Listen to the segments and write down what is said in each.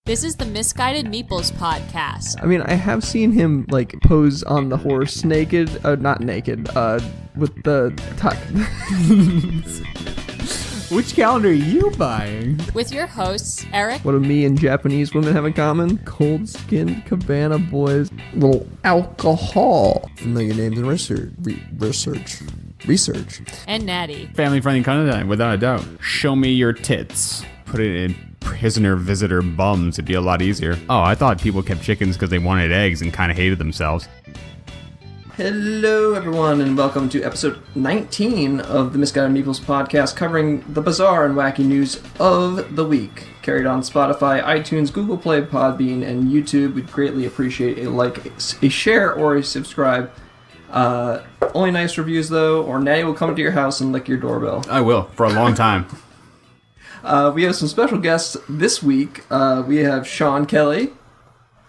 This is the Misguided Meeples podcast. I mean, I have seen him, like, pose on the horse naked, not naked, with the tuck. Which calendar are you buying? With your hosts, Eric. What do me and Japanese women have in common? Cold-skinned cabana boys. Little alcohol. Familiar names in research. And Natty. Family-friendly content, without a doubt. Show me your tits. Put it in prisoner visitor bums. It'd be a lot easier. Oh, I thought people kept chickens because they wanted eggs and kind of hated themselves. Hello, everyone, and welcome to episode 19 of the Misguided Meeples podcast, covering the bizarre and wacky news of the week. Carried on Spotify, iTunes, Google Play, Podbean, and YouTube. We'd greatly appreciate a like, a share, or a subscribe. Only nice reviews, though, or Natty will come to your house and lick your doorbell. I will, for a long time. We have some special guests this week. We have Sean Kelly.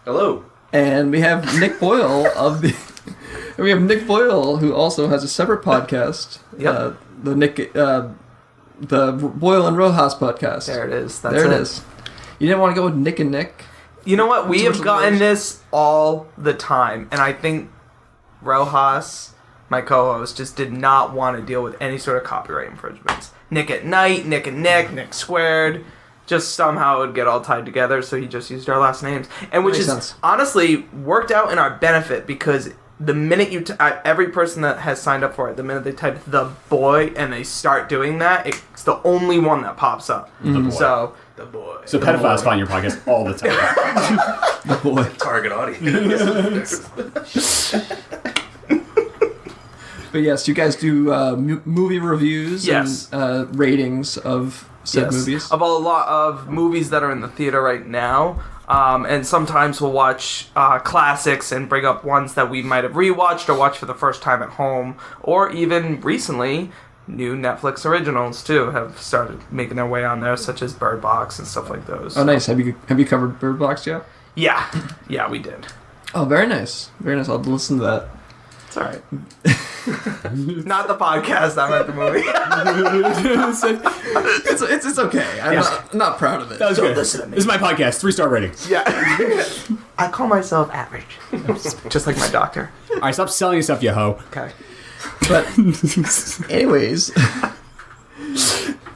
Hello. And we have Nick Boyle of the... We have Nick Boyle, who also has a separate podcast. Yep. The Boyle and Rojas podcast. There it is. There it is. You didn't want to go with Nick and Nick? You know what? We have gotten this all the time, and I think Rojas, my co-host, just did not want to deal with any sort of copyright infringements. Nick at Night, Nick and Nick Squared. Just somehow it would get all tied together, so he just used our last names. And which is honestly worked out in our benefit, because the minute you every person that has signed up for it, the minute they type the boy and they start doing that, it's the only one that pops up. Mm-hmm. So the boy. So pedophiles find your podcast all the time. The boy. Target audience. But yes, you guys do movie reviews Yes. and ratings of said movies. Of a lot of movies that are in the theater right now. And sometimes we'll watch classics and bring up ones that we might have rewatched or watched for the first time at home. Or even recently, new Netflix originals too have started making their way on there, such as Bird Box and stuff like those. Oh, nice. Have you covered Bird Box yet? Yeah. Yeah, we did. Oh, very nice. Very nice. I'll listen to that. It's alright. Not the podcast, I meant the movie. It's okay. I'm not proud of it. That was good. Listen to me. This is my podcast. 3-star rating. Yeah. I call myself average. Just like my doctor. All right, stop selling yourself, you hoe. Okay. But anyways,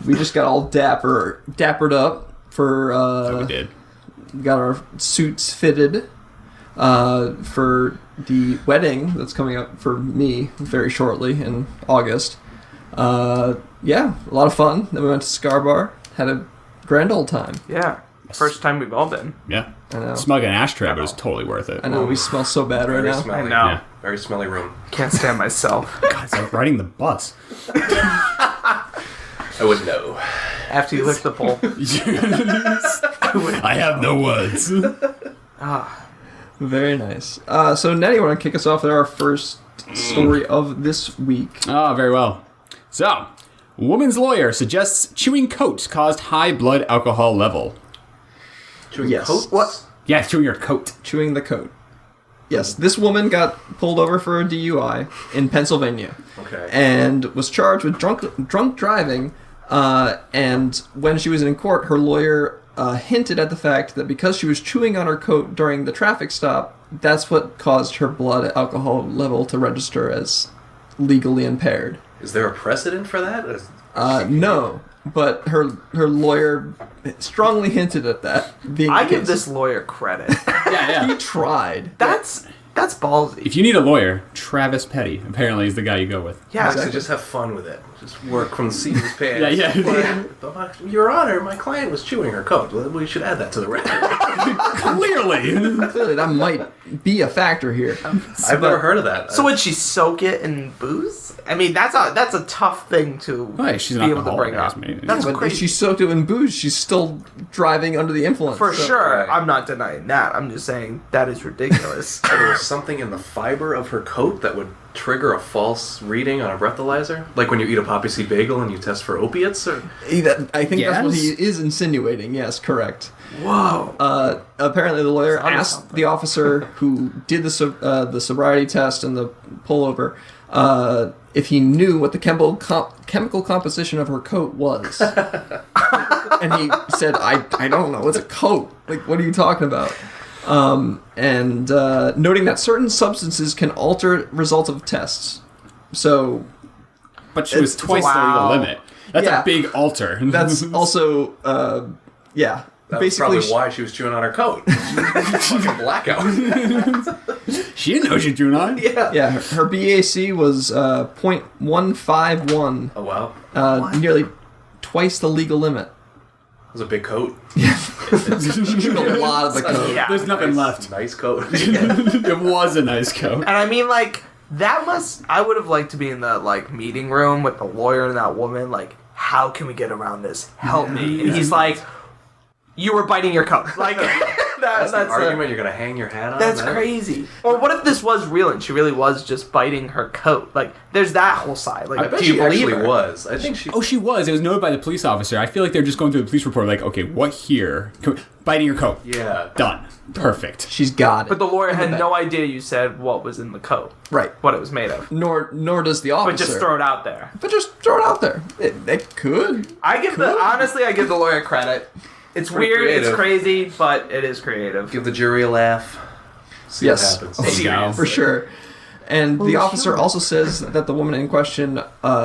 we just got all dappered up for We did. we got our suits fitted for the wedding that's coming up for me very shortly in August. Yeah, a lot of fun. Then we went to Scar Bar, had a grand old time. Yeah. First time we've all been. Yeah. I know. Smelled like an ashtray, but it was totally worth it. I know, we smell so bad right now. I know. Yeah. Very smelly room. Can't stand myself. God, it's like riding the bus. I would know. After you lick the pole. I have no words. Very nice. So, Nettie, want to kick us off with our first story of this week? Oh, very well. So, woman's lawyer suggests chewing coat caused high blood alcohol level. Chewing yes. Coat? What? Yeah, chewing your coat. Chewing the coat. Yes, this woman got pulled over for a DUI in Pennsylvania. Okay. And was charged with drunk driving. And when she was in court, her lawyer hinted at the fact that because she was chewing on her coat during the traffic stop, that's what caused her blood alcohol level to register as legally impaired. Is there a precedent for that? No, but her lawyer strongly hinted at that. I give this lawyer credit. Yeah. He tried. That's ballsy. If you need a lawyer, Travis Petty apparently is the guy you go with. Yeah, Actually, just have fun with it. Just work from the seat of his pants. Yeah. Your Honor, my client was chewing her coat. We should add that to the record. Clearly, that might be a factor here. I've never heard of that. So would she soak it in booze? I mean, that's a tough thing to Right, she's be an able to bring up. alcoholic, That's But crazy. if she soaked it in booze, she's still driving under the influence. For so- sure. Right. I'm not denying that. I'm just saying that is ridiculous. There was something in the fiber of her coat that would trigger a false reading on a breathalyzer? Like when you eat a poppy seed bagel and you test for opiates? Or? I think that's what he Yes? is insinuating. Yes, correct. Whoa. Apparently, the lawyer Sounded asked something. the officer who did the sobriety test and the pullover if he knew what the chemical composition of her coat was. And he said, I don't know, it's a coat. Like, what are you talking about? And noting that certain substances can alter results of tests. So, But she was twice the legal limit. That's Yeah. a big alter. that's also, yeah. That's Basically, probably why she was chewing on her coat. Fucking blackout. She didn't know she drew on. yeah, her BAC was .151, Oh, wow. nearly twice the legal limit. It was a big coat. A lot of the code. Yeah. There's nothing Nice- left. Nice coat. It was a nice coat. And I mean, like, I would have liked to be in the, like, meeting room with the lawyer and that woman, like, how can we get around this? Help me. And he's like, you were biting your coat. Like, That's an argument you're going to hang your hat on? That's man? crazy. Or what if this was real and she really was just biting her coat? Like, there's that whole side. Like, I bet do you she believe actually her? was. I think she... Oh, she was. It was noted by the police officer. I feel like they're just going through the police report like, okay, what here? Biting your coat. Yeah. Done. Perfect. She's got it. But the lawyer had no idea you said what was in the coat. Right. What it was made of. Nor does the officer. But just throw it out there. But just throw it out there. It could. Honestly, I give the lawyer credit. It's Pretty weird, creative. it's crazy, but it is creative. Give the jury a laugh. See Yes. what happens. There you go. For sure. And the officer also says that the woman in question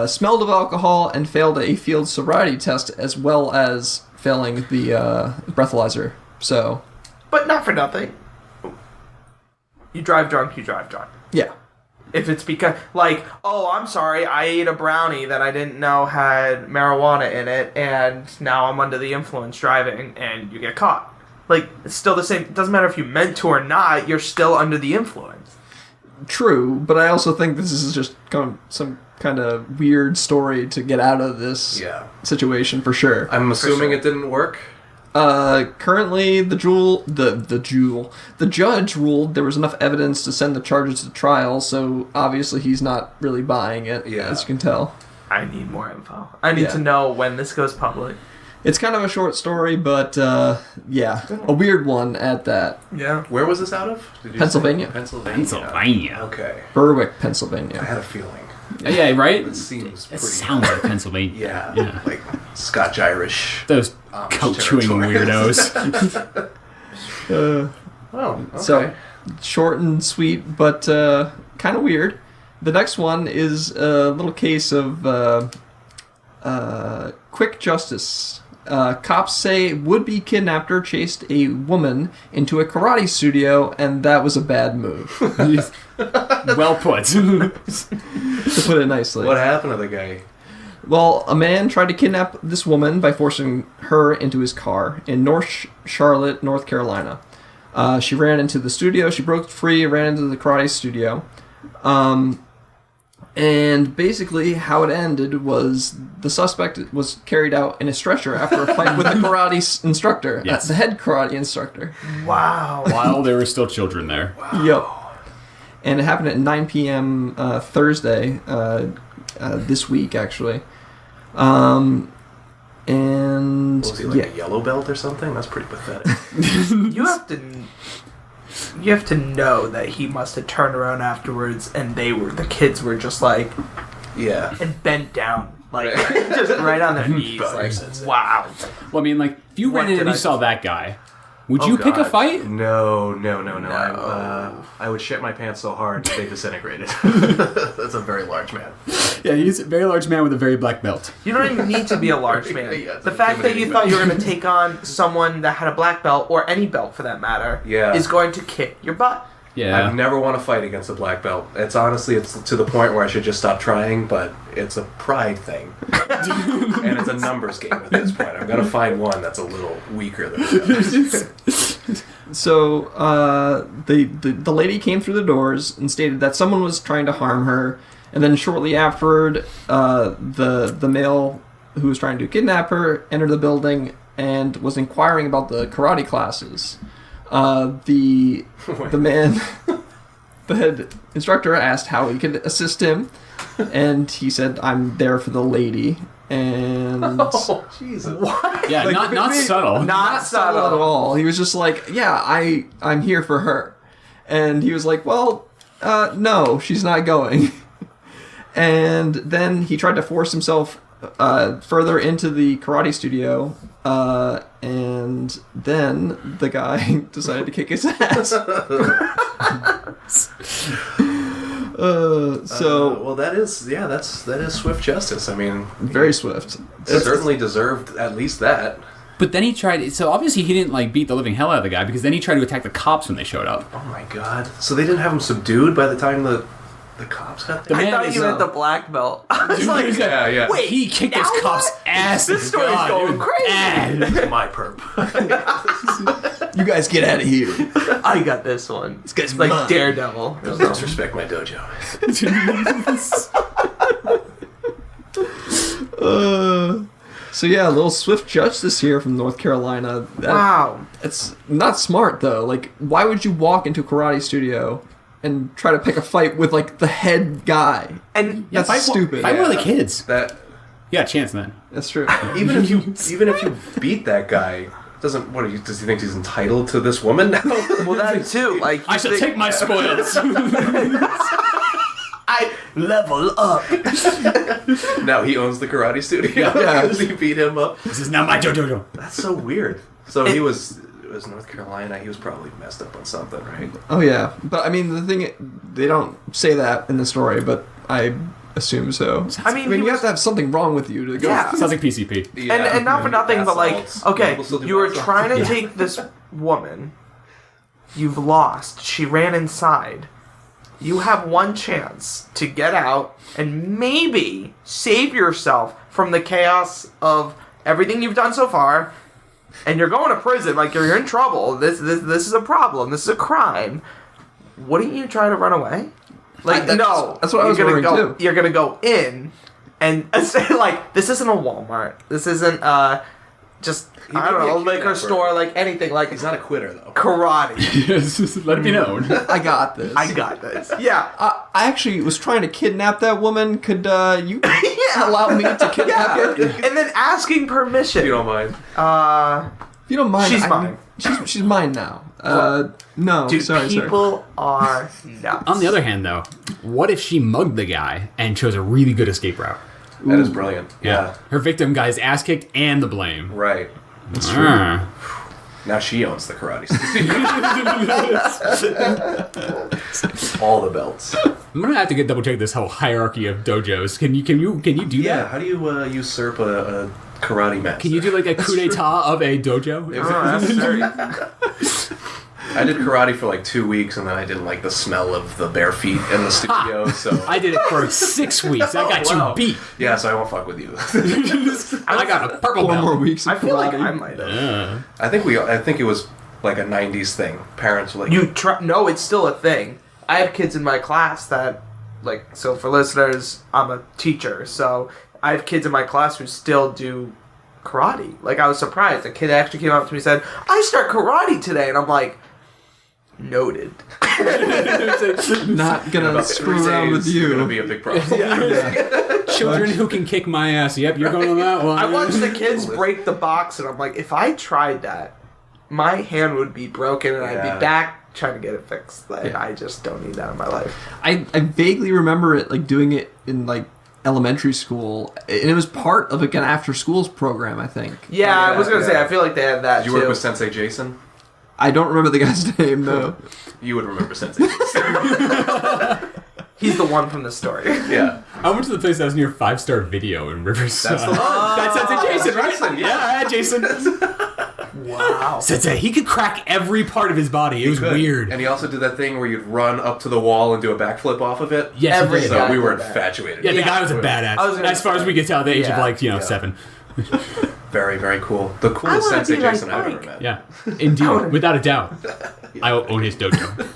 smelled of alcohol and failed a field sobriety test, as well as failing the breathalyzer. So, But not for nothing. You drive drunk, you drive drunk. yeah. If it's because, like, oh, I'm sorry, I ate a brownie that I didn't know had marijuana in it, and now I'm under the influence driving, and you get caught. Like, it's still the same. It doesn't matter if you meant to or not, you're still under the influence. True, but I also think this is just some kind of weird story to get out of this Yeah. situation for sure. I'm assuming sure. it didn't work. Currently, the judge ruled there was enough evidence to send the charges to trial, so obviously he's not really buying it, Yeah. as you can tell. I need more info. I need Yeah. to know when this goes public. It's kind of a short story, but yeah, a weird one at that. Yeah. Where was this out of? Did you Pennsylvania. say? Pennsylvania. Pennsylvania. Okay. Berwick, I Pennsylvania. had a feeling. Yeah, right? It seems It pretty... sounds like Pennsylvania. Yeah. Like Scotch-Irish. Those Amish coat-chewing territory. weirdos. Uh, Oh, okay. So, short and sweet, but kind of weird. The next one is a little case of quick justice. Cops say would-be kidnapper chased a woman into a karate studio, and that was a bad move, Well put. to put it nicely. What happened to the guy? Well, a man tried to kidnap this woman by forcing her into his car in North Charlotte, North Carolina. She ran into the studio. She broke free, ran into the karate studio. And basically, how it ended was the suspect was carried out in a stretcher after a fight with the karate instructor, Yes. the head karate instructor. Wow. While there were still children there. Yep. And it happened at 9 p.m. Thursday, this week, actually. And Was he like a yellow belt or something? That's pretty pathetic. You have to know that he must have turned around afterwards and the kids were just like, Yeah. and bent down. Like, just right on their knees. Like, wow. Well, I mean, like, if you What ran in and did you I- saw that guy, would Oh, you pick a God. fight? No. I would shit my pants so hard they disintegrated. That's a very large man. Yeah, he's a very large man with a very black belt. You don't even need to be a large man. Yeah, it's The an fact that you intimidating thought you were man. going to take on someone that had a black belt, or any belt for that matter, Yeah. is going to kick your butt. Yeah. I'd never want to fight against a black belt. It's to the point where I should just stop trying, but it's a pride thing. And it's a numbers game at this point. I've got to find one that's a little weaker than the others. So the lady came through the doors and stated that someone was trying to harm her, and then shortly afterward, the male who was trying to kidnap her entered the building and was inquiring about the karate classes. The man, the head instructor, asked how he could assist him, and he said, "I'm there for the lady." And Oh, Jesus. Yeah, Like, not subtle. Not subtle at all. He was just like, "Yeah, I'm here for her," and he was like, "Well, no, she's not going." And then he tried to force himself further into the karate studio, and then the guy decided to kick his ass. Well, that is swift justice. I mean, very swift. it certainly deserved at least that. But then he tried. So obviously he didn't like beat the living hell out of the guy because then he tried to attack the cops when they showed up. Oh my god! So they didn't have him subdued by the time the cops got there. I thought you meant the black belt. I was like, Yeah. Wait, he kicked this now cop's what? ass. This story's going crazy. It's my perp. You guys get out of here. I got this one. This guy's like mine. Daredevil. Don't disrespect my dojo. So yeah, a little swift justice here from North Carolina. Wow. It's not smart though. Like, why would you walk into a karate studio and try to pick a fight with like the head guy? And That's stupid. Fight one of the kids. That You got a chance, man. That's true. even if you beat that guy, does he think he's entitled to this woman now? well, that too. Like I shall take my spoils. I level up. Now he owns the karate studio. Yeah. Because he beat him up. This is not my dojo. That's so weird. So it was North Carolina. He was probably messed up on something, right? Oh yeah, but I mean the thing, they don't say that in the story, but I assume so. I mean, you have to have something wrong with you to go. Yeah. Sounds like PCP. Yeah. and not for nothing, but like, Assaults. okay, People still do you were assaults. trying to take this woman. You've lost. She ran inside. You have one chance to get out and maybe save yourself from the chaos of everything you've done so far. And you're going to prison. Like, you're in trouble. This is a problem. This is a crime. Wouldn't you try to run away? Like, no. that's what I was you're gonna wondering, go. too. You're gonna go in and say like, this isn't a Walmart. This isn't just I don't may be a know, liquor kidnapper. store, like anything. Like, He's not a quitter though. karate. Yes, let it be known. I got this. I got this. Yeah. I actually was trying to kidnap that woman. Could you allow me to kidnap her? And then asking permission. If you don't mind. If you don't mind, She's mine. She's mine now. No, Dude, sorry. people are nuts. On the other hand, though, what if she mugged the guy and chose a really good escape route? That is brilliant. Yeah. Her victim got his ass kicked and the blame. Right. That's true. Now she owns the karate studio. All the belts. I'm gonna have to double check this whole hierarchy of dojos. Can you do Yeah. that? How do you usurp a karate master? Can you do like a coup d'état of a dojo? Oh, that's dirty. I did karate for like 2 weeks, and then I didn't like the smell of the bare feet in the studio. So I did it for 6 weeks. I got wow. you beat. yeah, so I won't fuck with you. I got a purple 4 belt. more weeks. Of I feel like karate. I might have. I think it was like a '90s thing. Parents were like, You try? No, it's still a thing. I have kids in my class that, like, so for listeners, I'm a teacher, so I have kids in my class who still do karate. Like, I was surprised. A kid actually came up to me and said, "I start karate today," and I'm like, noted. Not gonna about screw 3 around with days, it's gonna you. be a big problem. Children who can kick my ass. Yep, you're going on that one. I watched the kids break the box, and I'm like, if I tried that, my hand would be broken, and I'd Yeah. be back trying to get it fixed. Like, I just don't need that in my life. I vaguely remember it like doing it in like elementary school, and it was part of like an after schools program. I think. Yeah, I was gonna say, yeah. I feel like they have that Did you too. work with Sensei Jason? I don't remember the guy's name though. You would remember Sensei Jason. He's the one from the story. Yeah. I went to the place that was near 5-Star Video in Riverside. That's the one. That's Sensei Jason, right? Jason, Yeah, Jason. Wow. Sensei, he could crack every part of his body. It was Good. weird. And he also did that thing where you'd run up to the wall and do a backflip off of it. Yes, he Every did. So guy we were did that. infatuated. Yeah, the Yeah. guy was a I was badass. gonna As far as we could tell, the age of Yeah. like, Yeah. 7. Very, very cool. The I coolest wanna Sensei be like Jason I've ever Mike. met. Yeah, indeed, without a doubt. I own his dojo.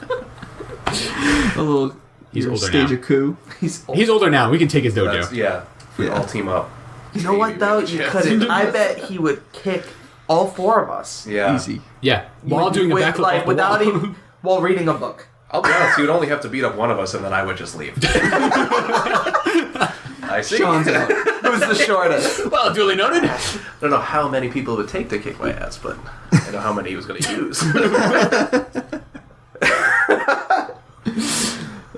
A little. He's older stage now. a coup. He's old. He's older now. We can take his dojo. That's, yeah. We Yeah. all team up. You know what though? You couldn't. I bet he would kick all 4 of us. Yeah. Easy. Yeah, while doing a With, backflip like, off the without wall. even while reading a book. I'll be honest, you would only have to beat up one of us and then I would just leave. I see. Sean's out. Who's the shortest? Well, duly noted. I don't know how many people it would take to kick my ass, but I know how many he was going to use.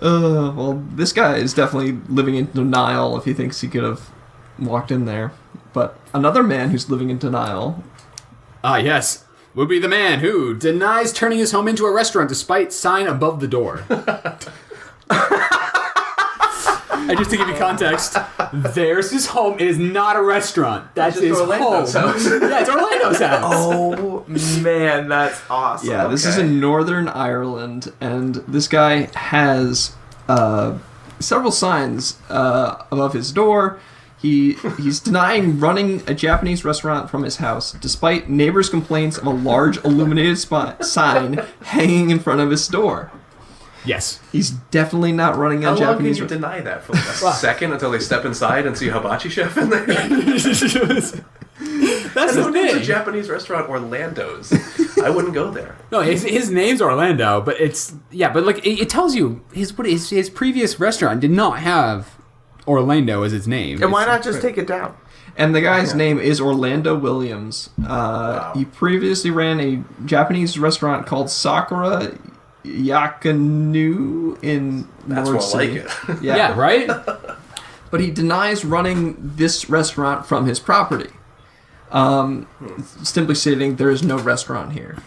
Well, this guy is definitely living in denial if he thinks he could have walked in there. But another man who's living in denial. Ah, yes. Would be the man who denies turning his home into a restaurant despite sign above the door. And just to give you context, there's his home. It is not a restaurant. That's his Orlando's home. house. Yeah, it's Orlando's house. Oh man, that's awesome. Yeah, this is in Northern Ireland, and this guy has several signs above his door. He's denying running a Japanese restaurant from his house, despite neighbors' complaints of a large illuminated sign hanging in front of his door. Yes. He's definitely not running a How long can Japanese you deny that for like a second until they step inside and see a hibachi chef in there? That's Who the names a thing. Japanese restaurant Orlando's? I wouldn't go there. No, his name's Orlando, but but like it tells you his previous restaurant did not have Orlando as its name. And why not just take it down? And the guy's name is Orlando Williams. He previously ran a Japanese restaurant called Sakura Yakanu in That's North more like City. it. Yeah, right? But he denies running this restaurant from his property. Simply stating there is no restaurant here.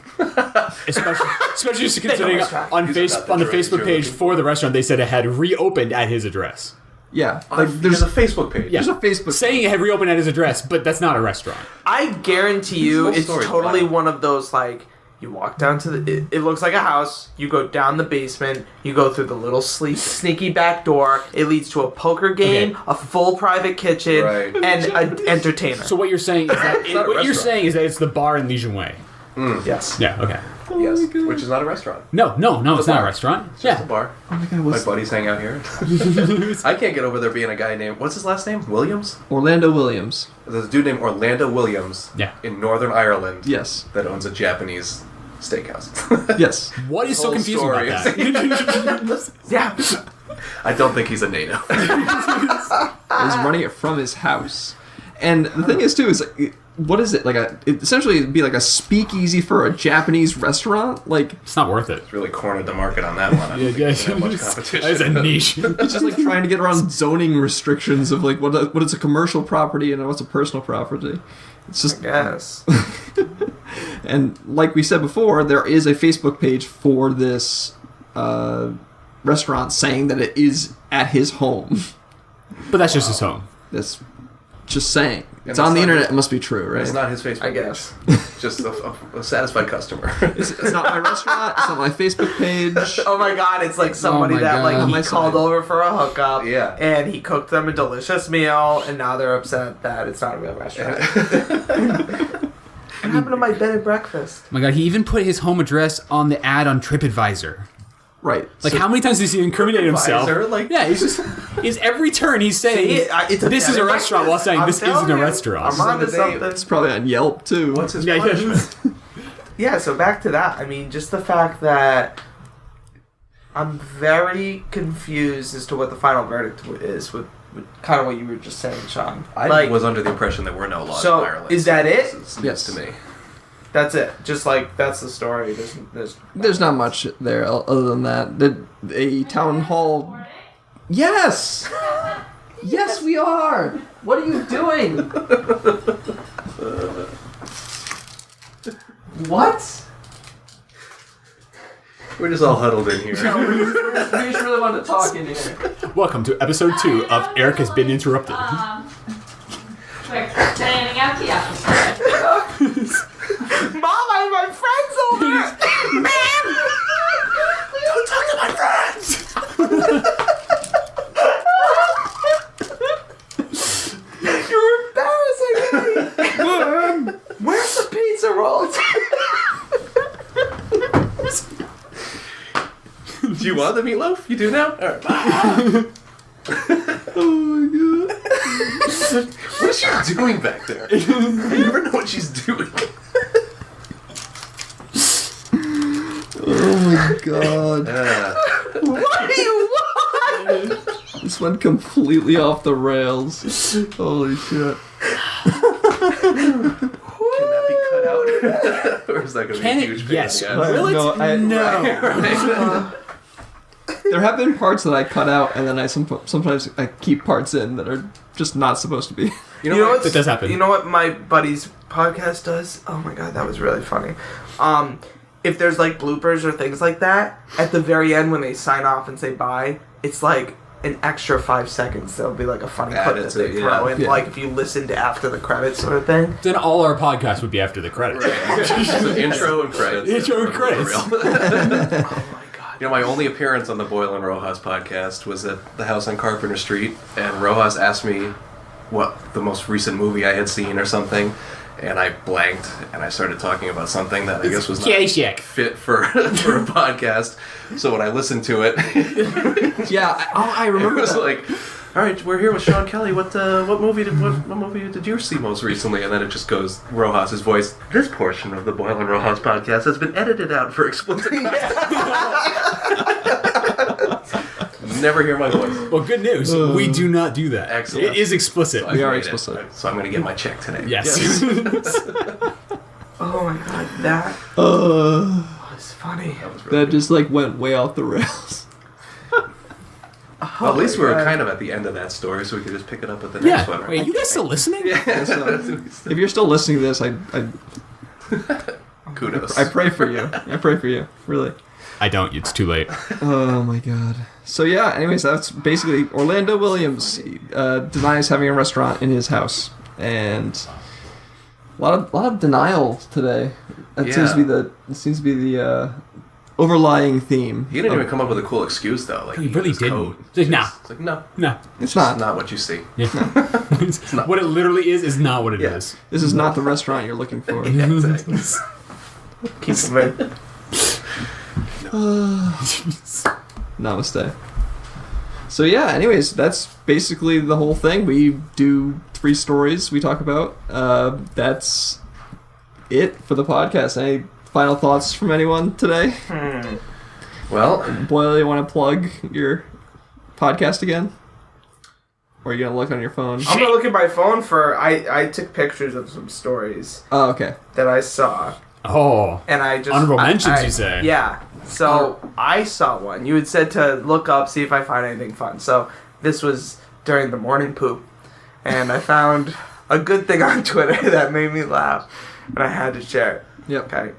Especially just considering on These are not the on the droids Facebook you're page looking for the restaurant they said it had reopened at his address. Yeah, There's a Facebook page. Yeah. there's a Facebook Saying it had reopened at his address, but that's not a restaurant. I guarantee you, Whole it's story's totally wild. one of those like you walk down to the. It looks like a house. You go down the basement. You go through the little sneaky back door. It leads to a poker game, Okay. a full private kitchen, Right. and an entertainer. So what you're saying is that not a what you're restaurant. saying is that it's the bar in Legion Way. yes. Yeah. Okay. Yes, which is not a restaurant. No, it's not bar. a restaurant. It's just a Yeah. bar. Oh my God, My what's buddies hang out here. I can't get over there being a guy named, what's his last name? Williams? Orlando Williams. There's a dude named Orlando Williams Yeah. in Northern Ireland Yes. that owns a Japanese steakhouse. Yes. What is so Whole confusing about story. that? Yeah. I don't think he's a native. Is running it from his house. And the thing is, too, is what is it? Essentially, it'd be like a speakeasy for a Japanese restaurant? Like, It's not worth it. Really cornered the market on that one. I don't think there's that much competition. That is a niche. it's just like trying to get around zoning restrictions of like what is a commercial property and what's a personal property. It's just Yes. And like we said before, there is a Facebook page for this restaurant saying that it is at his home. But that's just his home. That's just saying. It's that's on the not- internet. It must be true, right? It's not his Facebook I guess. page. Just a satisfied customer. It's not my restaurant. It's not my Facebook page. Oh my God! It's like somebody my that God. like My he called side. over for a hookup. Yeah. And he cooked them a delicious meal, and now they're upset that it's not a real restaurant. What happened to my bed and breakfast? Oh my God, he even put his home address on the ad on TripAdvisor. Right. Like, So- how many times does he incriminate himself? TripAdvisor, like- yeah, he's every turn he's saying It's this is a restaurant while saying I'm this isn't telling a you, restaurant. I'm onto They- something. It's probably on Yelp too. What's his Yeah, punishment? Yeah, so back to that. I mean, just the fact that I'm very confused as to what the final verdict is with kind of what you were just saying, Sean. I was under the impression there were no laws So, in Ireland. is that it? This is Yes. news to me. That's it. Just like that's the story. There's not much there other than that. A town hall. Yes. Yes, we are. What are you doing? What? We're just all huddled in here. We just really want to talk in here. Welcome to episode 2 of Eric Has Been Interrupted. We're planning out the episode. Mom, I have my friends over. Man, Don't talk to my friends! you're embarrassing me. Where's the pizza rolls? Do you want the meatloaf? You do now? Alright, bye. What is she doing back there? I never know what she's doing. Oh my god. What do you want? This went completely off the rails. Holy shit. Can that be cut out? Or is that going to be Can a it? huge pain Yes. in the ass? Will it? No. There have been parts that I cut out, and then I sometimes I keep parts in that are just not supposed to be. You know what? That does happen. You know what my buddy's podcast does? Oh my god, that was really funny. If there's like bloopers or things like that, at the very end when they sign off and say bye, it's like an extra 5 seconds. There'll be like a funny clip that they throw in, like if you listen to after the credits sort of thing. Then all our podcasts would be after the credits. So intro and credits. Intro and credits. Oh my god. You know, my only appearance on the Boyle and Rojas podcast was at the house on Carpenter Street, and Rojas asked me what the most recent movie I had seen or something, and I blanked, and I started talking about something that I guess was not fit for a podcast. So when I listened to it, Yeah, I remember it was that. like, all right, we're here with Sean Kelly. What movie did you see most recently? And then it just goes Rojas's voice. This portion of the Boyle and Rojas podcast has been edited out for explicit content. Never hear my voice. Well, good news. We do not do that. Excellent. It is explicit. So I We are made explicit. So I'm going to get my check today. Yes. Oh my god, that was funny. That was really That just like went way off the rails. Well, at least my we were God. kind of at the end of that story, so we could just pick it up at the Yeah. next one. Right? Wait, you guys still listening? If you're still listening to this, I Kudos. pray for you. I pray for you, really. I don't. It's too late. Oh my god. So yeah, anyways, that's basically Orlando Williams denies having a restaurant in his house, and a lot of denial today. That seems to be the overlying theme. He didn't even come up with a cool excuse though. Like He really used didn't. code. He's like, nah. It's like no, No. It's that's not. not what you see. Yeah. What it literally is not what it Yeah. is. This is not the restaurant you're looking for. Yeah, exactly. Keep moving. Namaste. So yeah, anyways, that's basically the whole thing. We do 3 stories we talk about. That's it for the podcast. Any final thoughts from anyone today? Well, Boyle, you want to plug your podcast again? Or are you going to look on your phone? I'm gonna look at my phone for. I took pictures of some stories Oh, okay. that I saw, Oh. and I just Honorable mentions, I- you say? Yeah. So I saw one. You had said to look up, see if I find anything fun. So this was during the morning poop, and I found a good thing on Twitter that made me laugh, and I had to share it. Yep. Okay.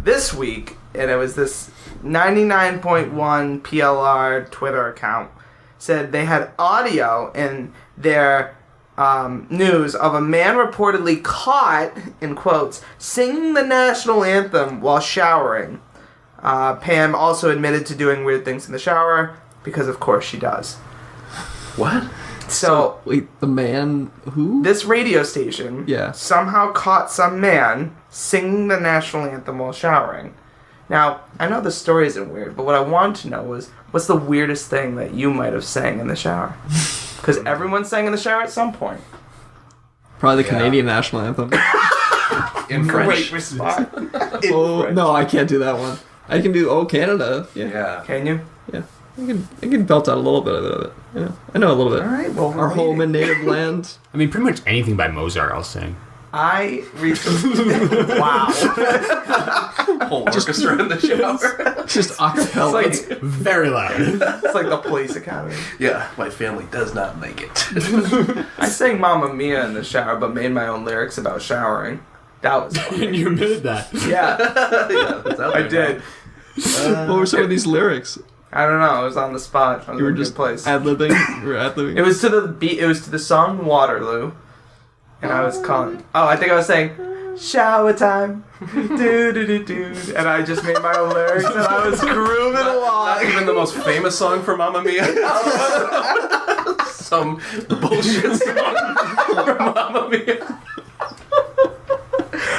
This week, and it was this 99.1 PLR Twitter account, said they had audio in their news of a man reportedly caught, in quotes, singing the national anthem while showering. Pam also admitted to doing weird things in the shower, because of course she does. what? So Wait, the man who? this radio station Yeah. somehow caught some man singing the national anthem while showering. Now, I know the story isn't weird, but what I wanted to know was, what's the weirdest thing that you might have sang in the shower? Because everyone sang in the shower at some point. Probably the Yeah. Canadian national anthem. In French. Great response. In Oh, French. no, I can't do that one. I can do Oh Canada. Yeah. Yeah. Can you? Yeah. I can belt out a little bit of it. Yeah. I know a little bit. All right, well, Our home and native land. I mean, pretty much anything by Mozart I'll sing. I recently... Wow. Whole orchestra in the shower. Just acapella. It's like, Very loud. it's like the Police Academy. Yeah, my family does not make it. I sang Mamma Mia in the shower, but made my own lyrics about showering. That was funny. And you admitted that. Yeah, Yeah, it's out I there did. What were some of these lyrics? I don't know. I was on the spot. I was You were in a good just place. ad-libbing? You were ad-libbing? It was to the beat. It was to the song Waterloo, and I was calling. Oh, I think I was saying shower time, do do do do, and I just made my own lyrics and I was grooving Not along. even the most famous song for Mamma Mia. Some bullshit song for Mamma Mia.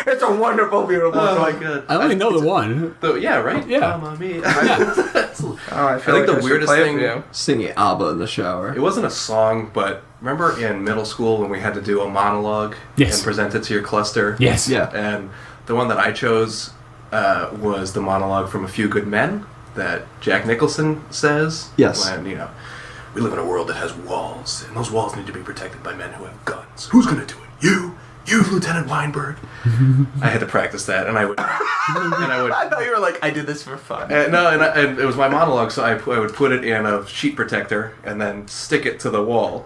It's a wonderful, beautiful Oh song. my god. I only know the one. Yeah, right? Yeah. Mamma Mia. Oh, I feel I think like the should weirdest play it thing- for you. Singing ABBA in the shower. It wasn't a song, but remember in middle school when we had to do a monologue Yes. and present it to your cluster? Yes. Yeah. And the one that I chose was the monologue from A Few Good Men that Jack Nicholson says. Yes. When, you know, we live in a world that has walls, and those walls need to be protected by men who have guns. Who's going to do it? You? You, Lieutenant Weinberg. I had to practice that, and I would. I thought you were like, I did this for fun. And it was my monologue, so I would put it in a sheet protector and then stick it to the wall.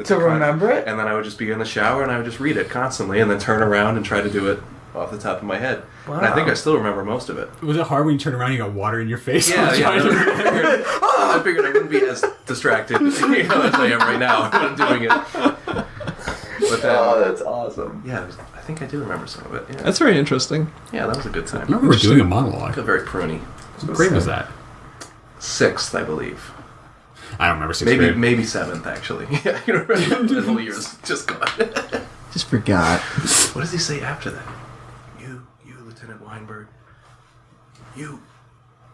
To remember it? And then I would just be in the shower and I would just read it constantly and then turn around and try to do it off the top of my head. Wow. And I think I still remember most of it. Was it hard when you turn around and you got water in your face? Yeah. I figured I wouldn't be as distracted as I am right now when I'm doing it. But that's awesome. Yeah, I think I do remember some of it. Yeah. That's very interesting. Yeah, that was a good time. I remember we were doing a monologue. I feel very pruny. What grade was that? 6th, I believe. I don't remember 6th grade. Maybe 7th, actually. Yeah, you remember? The whole year's just gone. Just forgot. What does he say after that? You, Lieutenant Weinberg.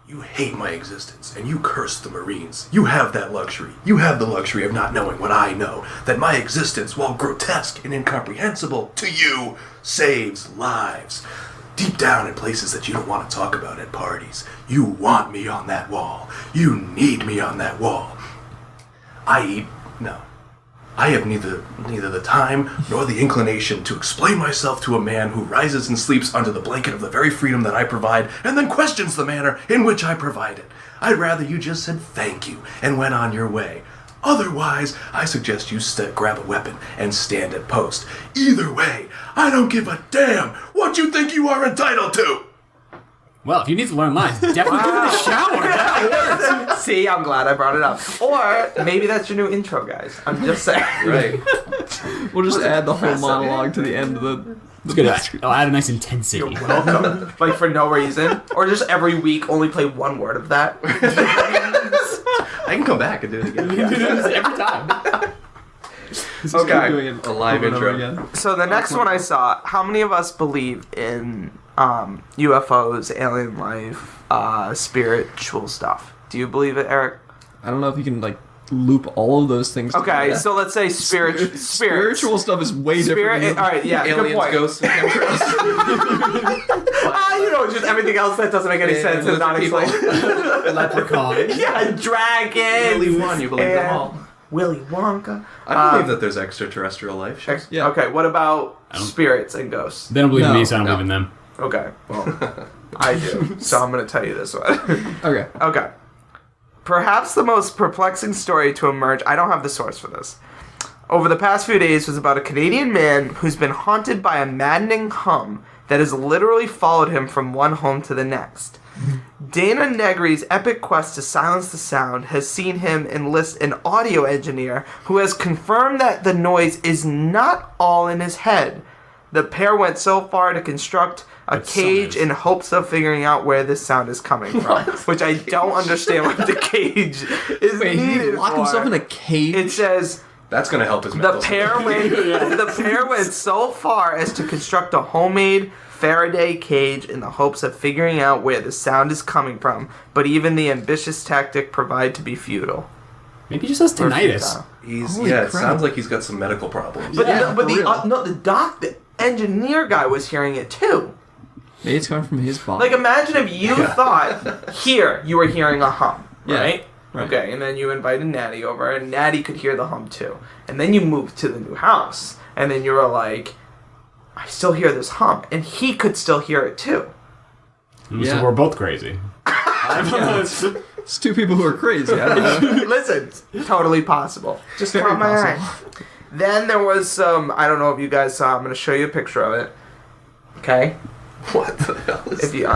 You hate my existence, and you curse the Marines. You have that luxury. You have the luxury of not knowing what I know. That my existence, while grotesque and incomprehensible to you, saves lives. Deep down in places that you don't want to talk about at parties. You want me on that wall. You need me on that wall. I have neither the time nor the inclination to explain myself to a man who rises and sleeps under the blanket of the very freedom that I provide and then questions the manner in which I provide it. I'd rather you just said thank you and went on your way. Otherwise, I suggest you grab a weapon and stand at post. Either way, I don't give a damn what you think you are entitled to. Well, if you need to learn lines, definitely do it in the shower. That works. See, I'm glad I brought it up. Or maybe that's your new intro, guys. I'm just saying. Right. We'll just add the whole monologue to the end of the It's good. I'll add a nice intensity. You're welcome. Like for no reason. Or just every week only play one word of that. I can come back and do it again. Every time. Okay. Doing it A live over and over intro. again. So the next one I saw, how many of us believe in UFOs, alien life, spiritual stuff? Do you believe it, Eric? I don't know if you can like loop all of those things Okay, together. so let's say spiritual. Spiritual stuff is way different. All right, yeah, good Aliens, point. ghosts, and chemtrails. Just everything else that doesn't make any sense is not people. explained. Leprechaun. Yeah, dragons. Willy Wonka, you believe them all. Willy Wonka. I believe that there's extraterrestrial life. Sure. Yeah. Okay, what about spirits and ghosts? They don't believe in No, me, so I don't no. believe in them. Okay, well, I do, so I'm going to tell you this one. Okay. Okay. Perhaps the most perplexing story to emerge, I don't have the source for this, over the past few days was about a Canadian man who's been haunted by a maddening hum that has literally followed him from one home to the next. Dana Negri's epic quest to silence the sound has seen him enlist an audio engineer who has confirmed that the noise is not all in his head. The pair went so far to construct a cage in hopes of figuring out where this sound is coming from, which I don't understand what the cage is Wait, he needed locked for. himself in a cage? It says That's going to help his the mental pair went so far as to construct a homemade Faraday cage in the hopes of figuring out where the sound is coming from, but even the ambitious tactic proved to be futile. Maybe he just has Or tinnitus. futile. Holy it crap. sounds like he's got some medical problems. But Yeah, for real. the engineer guy was hearing it too. Maybe it's coming from his body. Like, imagine if you thought you were hearing a hum, Yeah, right? right. Okay, and then you invited Natty over, and Natty could hear the hum too. And then you moved to the new house, and then you were like, I still hear this hum, and he could still hear it too. Yeah. So we're both crazy. It's two people who are crazy. I don't know. Listen, totally possible. Just Very caught my eye. possible. Then there was some, I don't know if you guys saw, I'm going to show you a picture of it. Okay? What the hell is If you,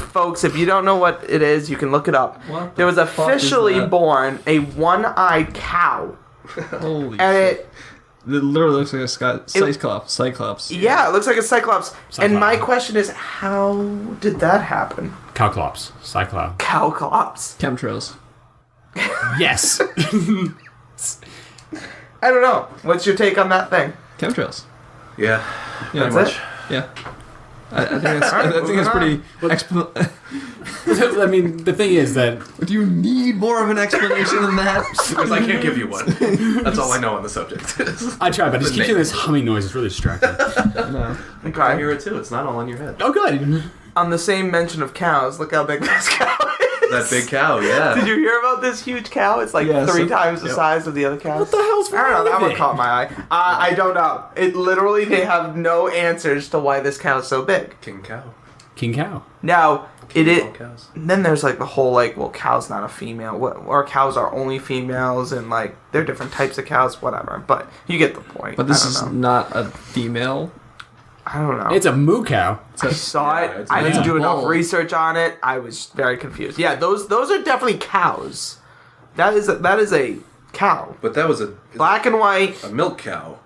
folks, if you don't know what it is, you can look it up. What There was the fuck is officially that? born a one-eyed cow. Holy And shit. it, It literally looks like a Cyclops. yeah, it looks like a cyclops. And my Cyclops. question is, how did that happen? Cowclops. Cyclops. Cowclops. Chemtrails. Yes. I don't know. What's your take on that thing? Chemtrails. Yeah. Yeah, That's it? Yeah. I think that's pretty. I mean, the thing is that Do you need more of an explanation than that? Because I can't give you one. That's all I know on the subject. I try, but I just keep hearing this humming noise. It's really distracting. No. I hear Okay. it too. It's not all in your head. Oh, good. On the same mention of cows, look how big this cow is. That big cow, yeah. Did you hear about this huge cow? It's like Yeah, 3 so- times the size of the other cows. What the hell's I don't know. wrong That with one it? caught my eye. I don't know. It literally, they have no answers to why this cow is so big. King cow. King Cow. Now, All cows. then there's like the whole like, well, cow's not a female. Or cows are only females, and like they're different types of cows, whatever. But you get the point. But this I is don't know. not a female. I don't know. It's a moo cow. I saw Yeah, it. it's- I didn't it's do enough bull. research on it. I was very confused. Yeah, those are definitely cows. That is a cow, But that was black and white. a milk cow.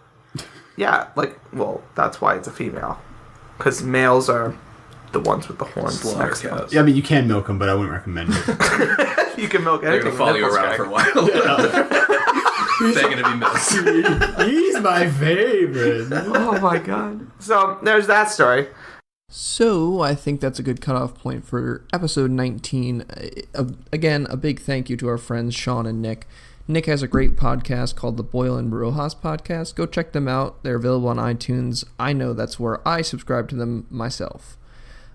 Yeah, like, well, that's why it's a female, because males are the ones with the horns Slaughter next to them. cows. Yeah, I mean, you can milk them, but I wouldn't recommend it. You can milk They're anything. gonna follow you nipples around crack. for a while. Begging to be milked. He's my favorite. Oh my god. So there's that story. So I think that's a good cutoff point for episode 19. Again, a big thank you to our friends Sean and Nick. Nick has a great podcast called the Boyle and Rojas Podcast. Go check them out. They're available on iTunes. I know that's where I subscribe to them myself.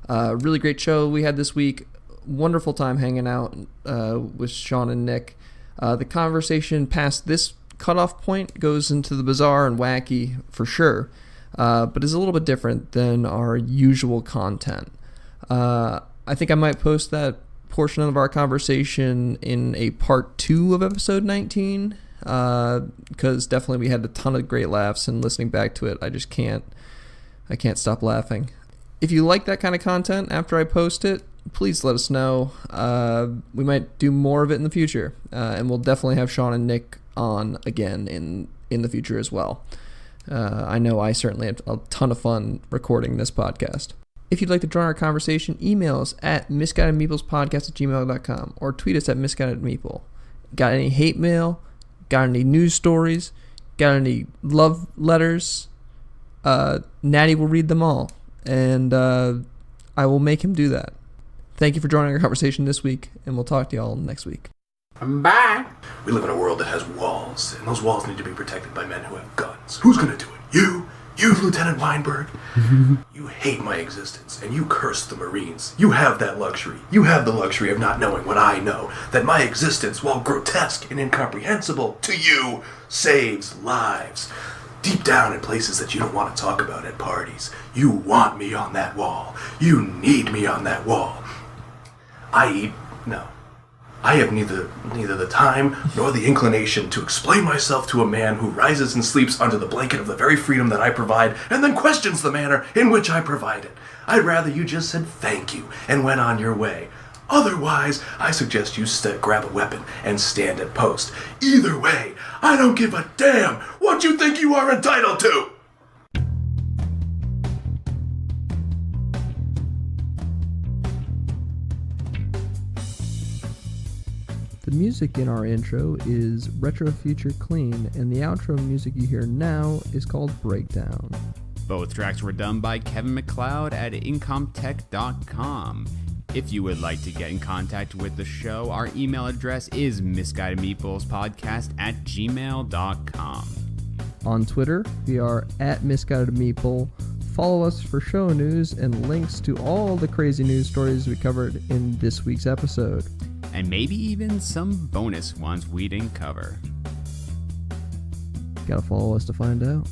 Really great show we had this week. Wonderful time hanging out with Sean and Nick. The conversation past this cutoff point goes into the bizarre and wacky for sure, but is a little bit different than our usual content. I think I might post that portion of our conversation in a part 2 of episode 19, because definitely we had a ton of great laughs, and listening back to it, I can't stop laughing. If you like that kind of content after I post it, please let us know. We might do more of it in the future, and we'll definitely have Sean and Nick on again in the future as well. I know I certainly had a ton of fun recording this podcast. If you'd like to join our conversation, email us at misguidedmeeplespodcast@gmail.com or tweet us at misguidedmeeple. Got any hate mail? Got any news stories? Got any love letters? Natty will read them all, and I will make him do that. Thank you for joining our conversation this week, and we'll talk to you all next week. Bye. We live in a world that has walls, and those walls need to be protected by men who have guns. Who's gonna do it? You? You, Lieutenant Weinberg? You hate my existence, and you curse the Marines. You have that luxury. You have the luxury of not knowing what I know, that my existence, while grotesque and incomprehensible to you, saves lives. Deep down in places that you don't want to talk about at parties, you want me on that wall. You need me on that wall. I have neither the time nor the inclination to explain myself to a man who rises and sleeps under the blanket of the very freedom that I provide and then questions the manner in which I provide it. I'd rather you just said thank you and went on your way. Otherwise, I suggest you grab a weapon and stand at post. Either way, I don't give a damn what you think you are entitled to! The music in our intro is Retro Future Clean, and the outro music you hear now is called Breakdown. Both tracks were done by Kevin MacLeod at incomtech.com. If you would like to get in contact with the show, our email address is misguidedmeeplespodcast@gmail.com. On Twitter, we are at MisguidedMeeple. Follow us for show news and links to all the crazy news stories we covered in this week's episode. And maybe even some bonus ones we didn't cover. Gotta follow us to find out.